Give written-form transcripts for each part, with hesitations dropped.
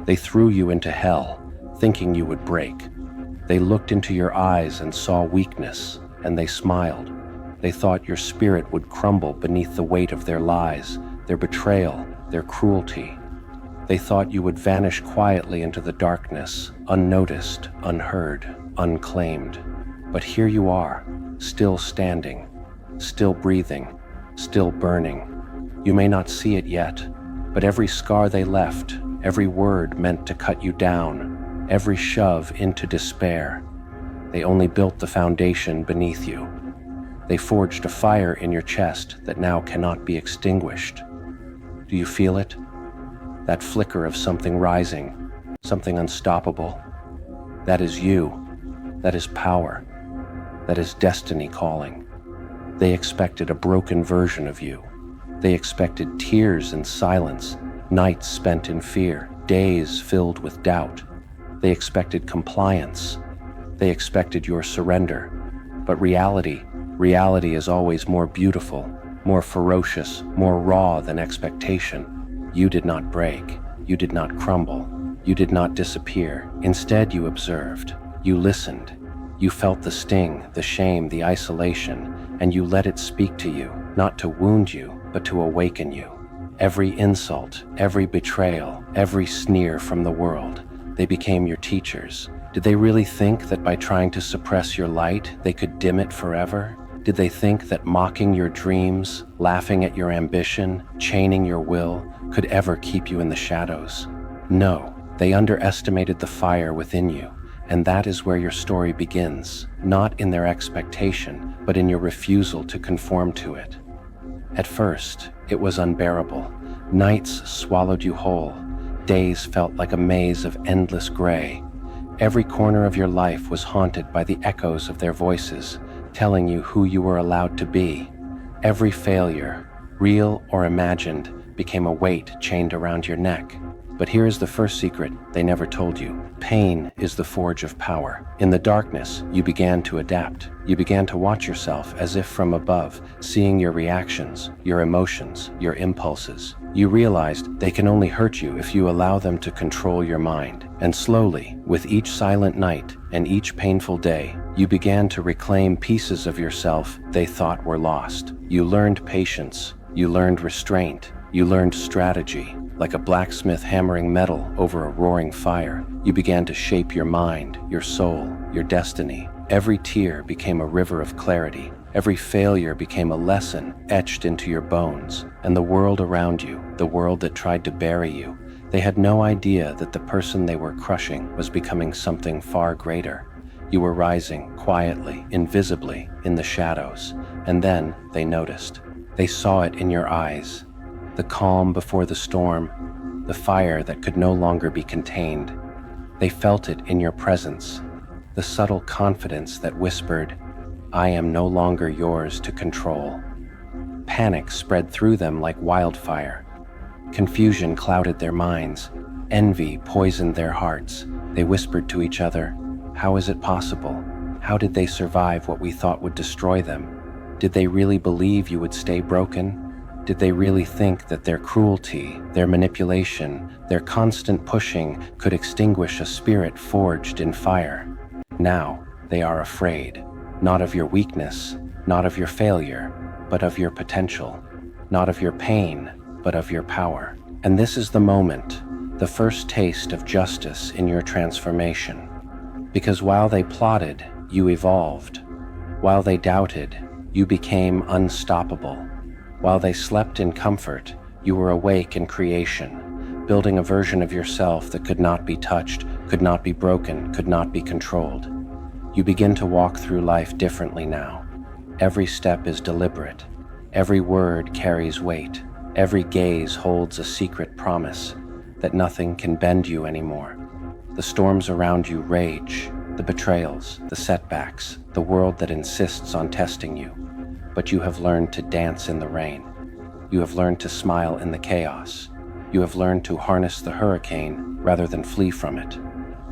They threw you into hell, thinking you would break. They looked into your eyes and saw weakness, and they smiled. They thought your spirit would crumble beneath the weight of their lies, their betrayal, their cruelty. They thought you would vanish quietly into the darkness, unnoticed, unheard, unclaimed. But here you are, still standing, still breathing, still burning. You may not see it yet, but every scar they left, every word meant to cut you down, every shove into despair, they only built the foundation beneath you. They forged a fire in your chest that now cannot be extinguished. Do you feel it? That flicker of something rising, something unstoppable. That is you. That is power. That is destiny calling. They expected a broken version of you. They expected tears and silence, nights spent in fear, days filled with doubt. They expected compliance. They expected your surrender. But reality is always more beautiful, more ferocious, more raw than expectation. You did not break. You did not crumble. You did not disappear. Instead, you observed. You listened. You felt the sting, the shame, the isolation, and you let it speak to you, not to wound you, but to awaken you. Every insult, every betrayal, every sneer from the world, they became your teachers. Did they really think that by trying to suppress your light, they could dim it forever? Did they think that mocking your dreams, laughing at your ambition, chaining your will, could ever keep you in the shadows? No, they underestimated the fire within you. And that is where your story begins, not in their expectation, but in your refusal to conform to it. At first, it was unbearable. Nights swallowed you whole. Days felt like a maze of endless gray. Every corner of your life was haunted by the echoes of their voices, telling you who you were allowed to be. Every failure, real or imagined, became a weight chained around your neck. But here is the first secret they never told you. Pain is the forge of power. In the darkness, you began to adapt. You began to watch yourself as if from above, seeing your reactions, your emotions, your impulses. You realized they can only hurt you if you allow them to control your mind. And slowly, with each silent night and each painful day, you began to reclaim pieces of yourself they thought were lost. You learned patience. You learned restraint. You learned strategy. Like a blacksmith hammering metal over a roaring fire, you began to shape your mind, your soul, your destiny. Every tear became a river of clarity. Every failure became a lesson etched into your bones. And the world around you, the world that tried to bury you, they had no idea that the person they were crushing was becoming something far greater. You were rising quietly, invisibly, in the shadows. And then they noticed. They saw it in your eyes. The calm before the storm, the fire that could no longer be contained. They felt it in your presence, the subtle confidence that whispered, "I am no longer yours to control." Panic spread through them like wildfire. Confusion clouded their minds. Envy poisoned their hearts. They whispered to each other, "How is it possible? How did they survive what we thought would destroy them? Did they really believe you would stay broken? Did they really think that their cruelty, their manipulation, their constant pushing could extinguish a spirit forged in fire? Now they are afraid, not of your weakness, not of your failure, but of your potential, not of your pain, but of your power. And this is the moment, the first taste of justice in your transformation. Because while they plotted, you evolved. While they doubted, you became unstoppable. While they slept in comfort, you were awake in creation, building a version of yourself that could not be touched, could not be broken, could not be controlled. You begin to walk through life differently now. Every step is deliberate. Every word carries weight. Every gaze holds a secret promise that nothing can bend you anymore. The storms around you rage, the betrayals, the setbacks, the world that insists on testing you. But you have learned to dance in the rain. You have learned to smile in the chaos. You have learned to harness the hurricane rather than flee from it.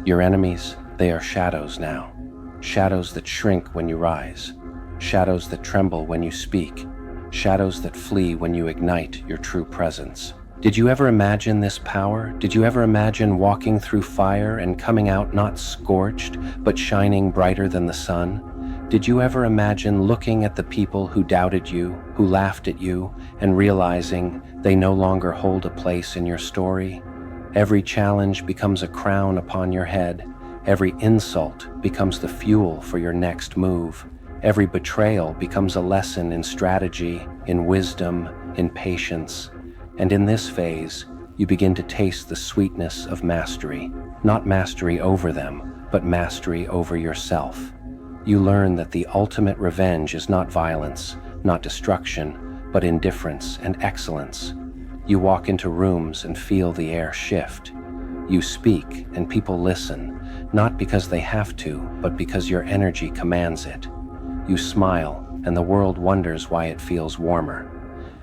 Your enemies, they are shadows now. Shadows that shrink when you rise. Shadows that tremble when you speak. Shadows that flee when you ignite your true presence. Did you ever imagine this power? Did you ever imagine walking through fire and coming out not scorched, but shining brighter than the sun? Did you ever imagine looking at the people who doubted you, who laughed at you, and realizing they no longer hold a place in your story? Every challenge becomes a crown upon your head. Every insult becomes the fuel for your next move. Every betrayal becomes a lesson in strategy, in wisdom, in patience. And in this phase, you begin to taste the sweetness of mastery, not mastery over them, but mastery over yourself. You learn that the ultimate revenge is not violence, not destruction, but indifference and excellence. You walk into rooms and feel the air shift. You speak and people listen, not because they have to, but because your energy commands it. You smile and the world wonders why it feels warmer.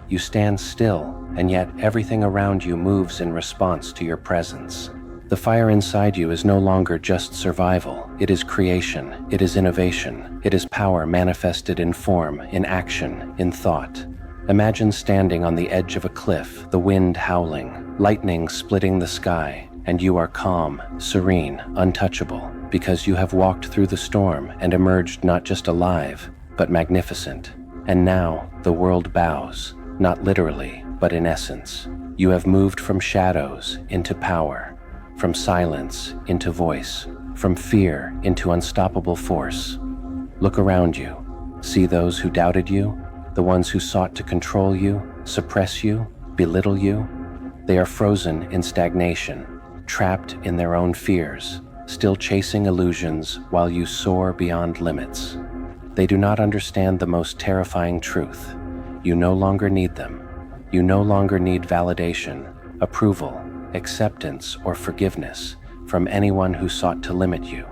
You stand still, and yet everything around you moves in response to your presence. The fire inside you is no longer just survival. It is creation. It is innovation. It is power manifested in form, in action, in thought. Imagine standing on the edge of a cliff, the wind howling, lightning splitting the sky, and you are calm, serene, untouchable, because you have walked through the storm and emerged not just alive, but magnificent. And now the world bows. Not literally, but in essence. You have moved from shadows into power, from silence into voice, from fear into unstoppable force. Look around you. See those who doubted you, the ones who sought to control you, suppress you, belittle you. They are frozen in stagnation, trapped in their own fears, still chasing illusions while you soar beyond limits. They do not understand the most terrifying truth. You no longer need them. You no longer need validation, approval, acceptance, or forgiveness from anyone who sought to limit you.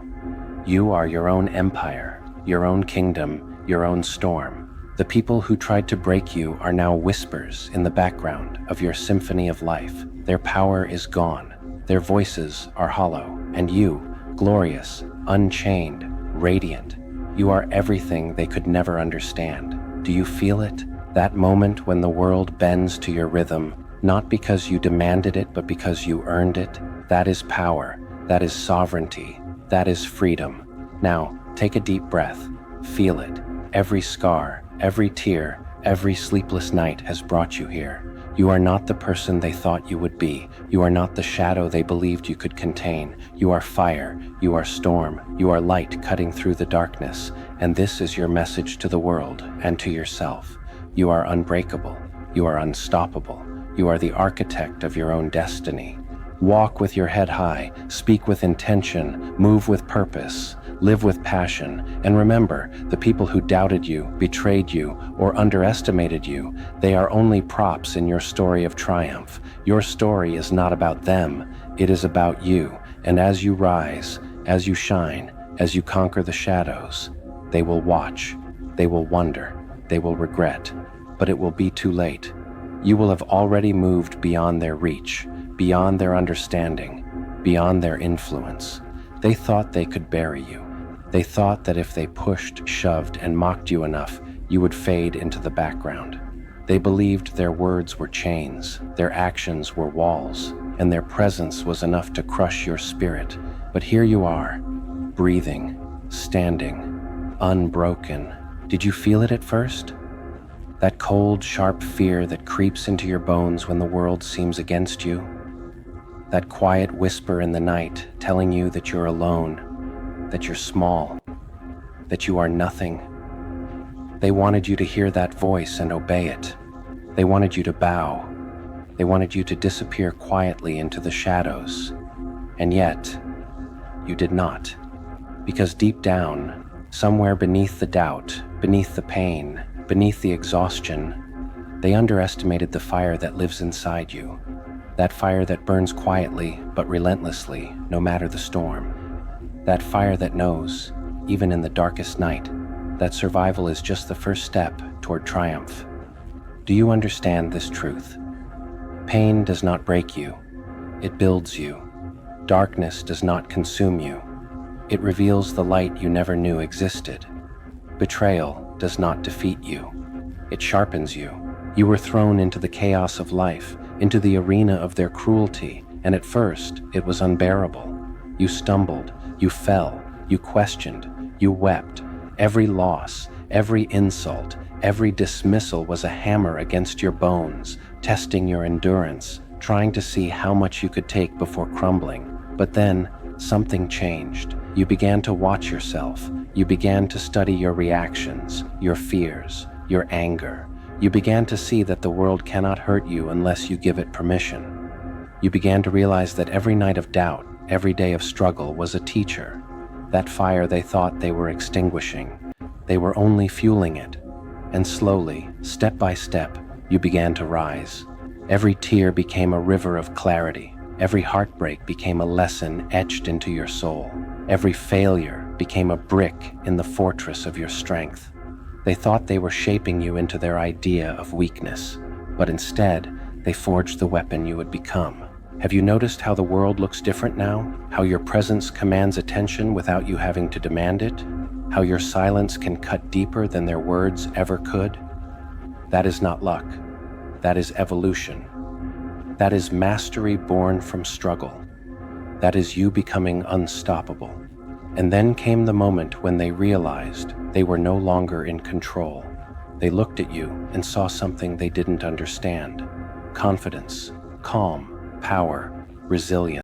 You are your own empire, your own kingdom, your own storm. The people who tried to break you are now whispers in the background of your symphony of life. Their power is gone. Their voices are hollow. And you, glorious, unchained, radiant, you are everything they could never understand. Do you feel it? That moment when the world bends to your rhythm, not because you demanded it, but because you earned it, that is power, that is sovereignty, that is freedom. Now, take a deep breath, feel it. Every scar, every tear, every sleepless night has brought you here. You are not the person they thought you would be. You are not the shadow they believed you could contain. You are fire, you are storm, you are light cutting through the darkness, and this is your message to the world and to yourself. You are unbreakable. You are unstoppable. You are the architect of your own destiny. Walk with your head high, speak with intention, move with purpose, live with passion, and remember, the people who doubted you, betrayed you, or underestimated you, they are only props in your story of triumph. Your story is not about them, it is about you, and as you rise, as you shine, as you conquer the shadows, they will watch, they will wonder, they will regret, but it will be too late. You will have already moved beyond their reach, beyond their understanding, beyond their influence. They thought they could bury you. They thought that if they pushed, shoved, and mocked you enough, you would fade into the background. They believed their words were chains, their actions were walls, and their presence was enough to crush your spirit. But here you are, breathing, standing, unbroken. Did you feel it at first? That cold, sharp fear that creeps into your bones when the world seems against you? That quiet whisper in the night telling you that you're alone, that you're small, that you are nothing. They wanted you to hear that voice and obey it. They wanted you to bow. They wanted you to disappear quietly into the shadows. And yet, you did not. Because deep down, somewhere beneath the doubt, beneath the pain, beneath the exhaustion, they underestimated the fire that lives inside you. That fire that burns quietly but relentlessly, no matter the storm. That fire that knows, even in the darkest night, that survival is just the first step toward triumph. Do you understand this truth? Pain does not break you. It builds you. Darkness does not consume you. It reveals the light you never knew existed. Betrayal does not defeat you. It sharpens you. You were thrown into the chaos of life, into the arena of their cruelty, and at first it was unbearable. You stumbled, you fell, you questioned, you wept. Every loss, every insult, every dismissal was a hammer against your bones, testing your endurance, trying to see how much you could take before crumbling. But then, something changed. You began to watch yourself. You began to study your reactions, your fears, your anger. You began to see that the world cannot hurt you unless you give it permission. You began to realize that every night of doubt, every day of struggle was a teacher. That fire they thought they were extinguishing, they were only fueling it. And slowly, step by step, you began to rise. Every tear became a river of clarity. Every heartbreak became a lesson etched into your soul. Every failure became a brick in the fortress of your strength. They thought they were shaping you into their idea of weakness, but instead, they forged the weapon you would become. Have you noticed how the world looks different now? How your presence commands attention without you having to demand it? How your silence can cut deeper than their words ever could? That is not luck. That is evolution. That is mastery born from struggle. That is you becoming unstoppable. And then came the moment when they realized they were no longer in control. They looked at you and saw something they didn't understand. Confidence, calm, power, resilience.